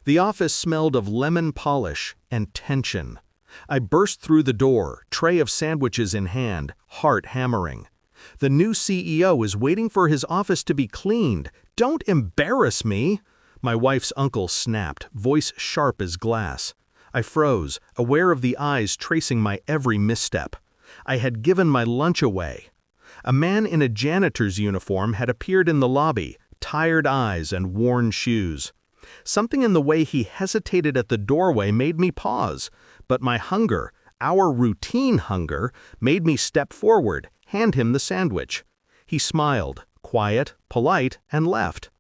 The office smelled of lemon polish and tension. I burst through the door, tray of sandwiches in hand, heart hammering. The new CEO is waiting for his office to be cleaned. Don't embarrass me! My wife's uncle snapped, voice sharp as glass. I froze, aware of the eyes tracing my every misstep. I had given my lunch away. A man in a janitor's uniform had appeared in the lobby, tired eyes and worn shoes. Something in the way he hesitated at the doorway made me pause, but my hunger, our routine hunger, made me step forward, hand him the sandwich. He smiled, quiet, polite, and left.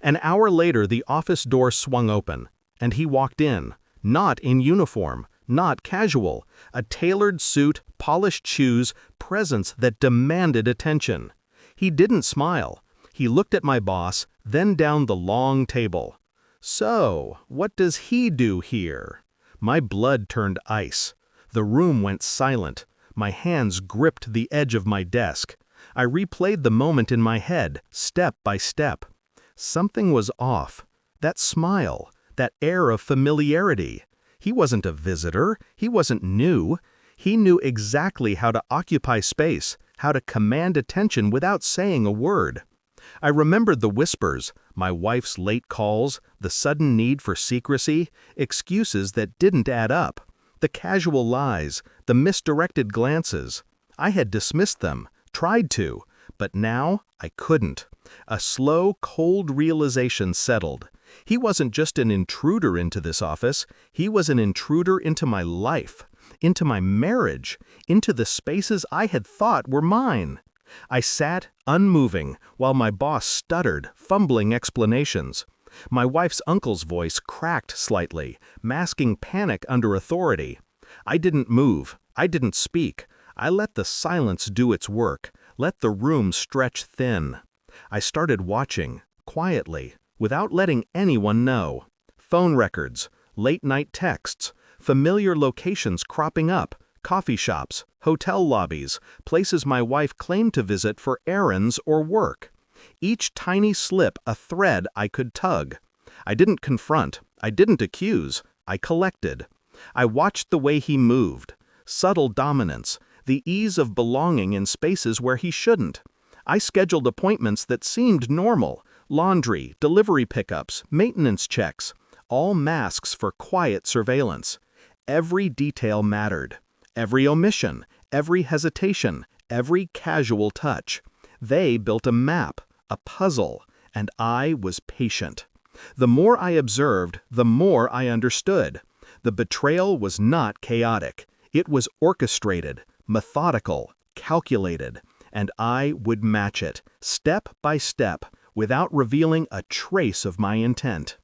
An hour later the office door swung open, and he walked in, not in uniform, not casual, a tailored suit, polished shoes, presence that demanded attention. He didn't smile. He looked at my boss, then down the long table. So, what does he do here? My blood turned ice. The room went silent. My hands gripped the edge of my desk. I replayed the moment in my head, step by step. Something was off. That smile, that air of familiarity. He wasn't a visitor. He wasn't new. He knew exactly how to occupy space, how to command attention without saying a word. I remembered the whispers, my wife's late calls, the sudden need for secrecy, excuses that didn't add up, the casual lies, the misdirected glances. I had dismissed them, tried to, but now I couldn't. A slow, cold realization settled. He wasn't just an intruder into this office, he was an intruder into my life, into my marriage, into the spaces I had thought were mine. I sat, unmoving, while my boss stuttered, fumbling explanations. My wife's uncle's voice cracked slightly, masking panic under authority. I didn't move. I didn't speak. I let the silence do its work, let the room stretch thin. I started watching, quietly, without letting anyone know. Phone records, late-night texts, familiar locations cropping up, coffee shops, hotel lobbies, places my wife claimed to visit for errands or work. Each tiny slip a thread I could tug. I didn't confront, I didn't accuse, I collected. I watched the way he moved, subtle dominance, the ease of belonging in spaces where he shouldn't. I scheduled appointments that seemed normal, laundry, delivery pickups, maintenance checks, all masks for quiet surveillance. Every detail mattered. Every omission, every hesitation, every casual touch. They built a map, a puzzle, and I was patient. The more I observed, the more I understood. The betrayal was not chaotic. It was orchestrated, methodical, calculated, and I would match it, step by step, without revealing a trace of my intent.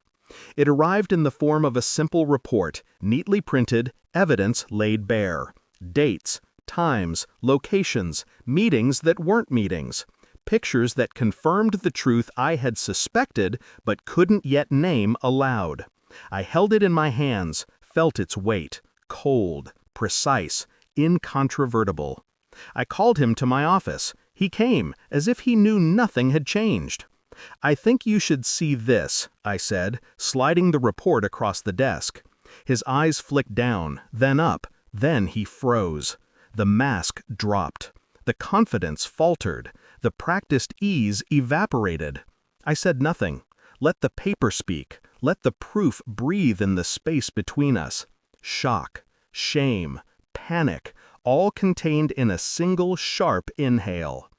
It arrived in the form of a simple report, neatly printed, evidence laid bare. Dates, times, locations, meetings that weren't meetings. Pictures that confirmed the truth I had suspected but couldn't yet name aloud. I held it in my hands, felt its weight, cold, precise, incontrovertible. I called him to my office. He came, as if he knew nothing had changed. "I think you should see this," I said, sliding the report across the desk. His eyes flicked down, then up, then he froze. The mask dropped. The confidence faltered. The practiced ease evaporated. I said nothing. Let the paper speak. Let the proof breathe in the space between us. Shock, shame, panic, all contained in a single sharp inhale.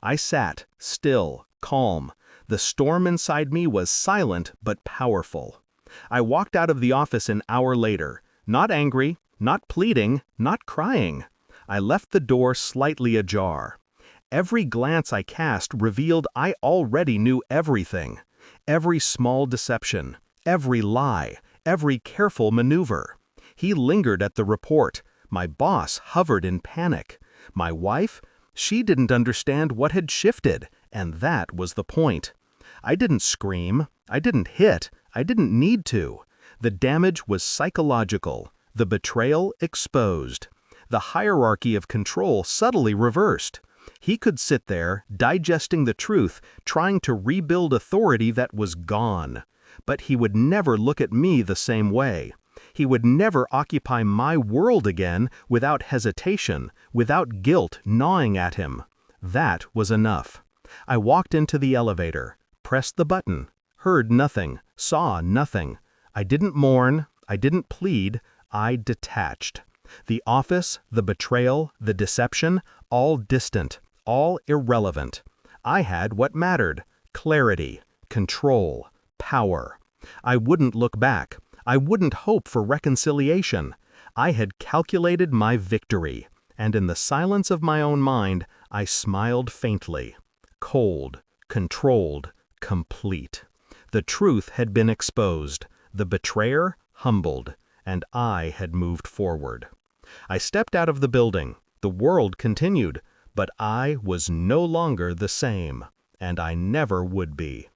I sat, still, calm. The storm inside me was silent but powerful. I walked out of the office an hour later, not angry, not pleading, not crying. I left the door slightly ajar. Every glance I cast revealed I already knew everything. Every small deception, every lie, every careful maneuver. He lingered at the report. My boss hovered in panic. My wife? She didn't understand what had shifted, and that was the point. I didn't scream. I didn't hit. I didn't need to. The damage was psychological. The betrayal exposed. The hierarchy of control subtly reversed. He could sit there, digesting the truth, trying to rebuild authority that was gone. But he would never look at me the same way. He would never occupy my world again without hesitation, without guilt gnawing at him. That was enough. I walked into the elevator, pressed the button, heard nothing, saw nothing. I didn't mourn, I didn't plead, I detached. The office, the betrayal, the deception, all distant, all irrelevant. I had what mattered: clarity, control, power. I wouldn't look back. I wouldn't hope for reconciliation. I had calculated my victory, and in the silence of my own mind, I smiled faintly. Cold, controlled, complete. The truth had been exposed, the betrayer humbled, and I had moved forward. I stepped out of the building. The world continued, but I was no longer the same, and I never would be.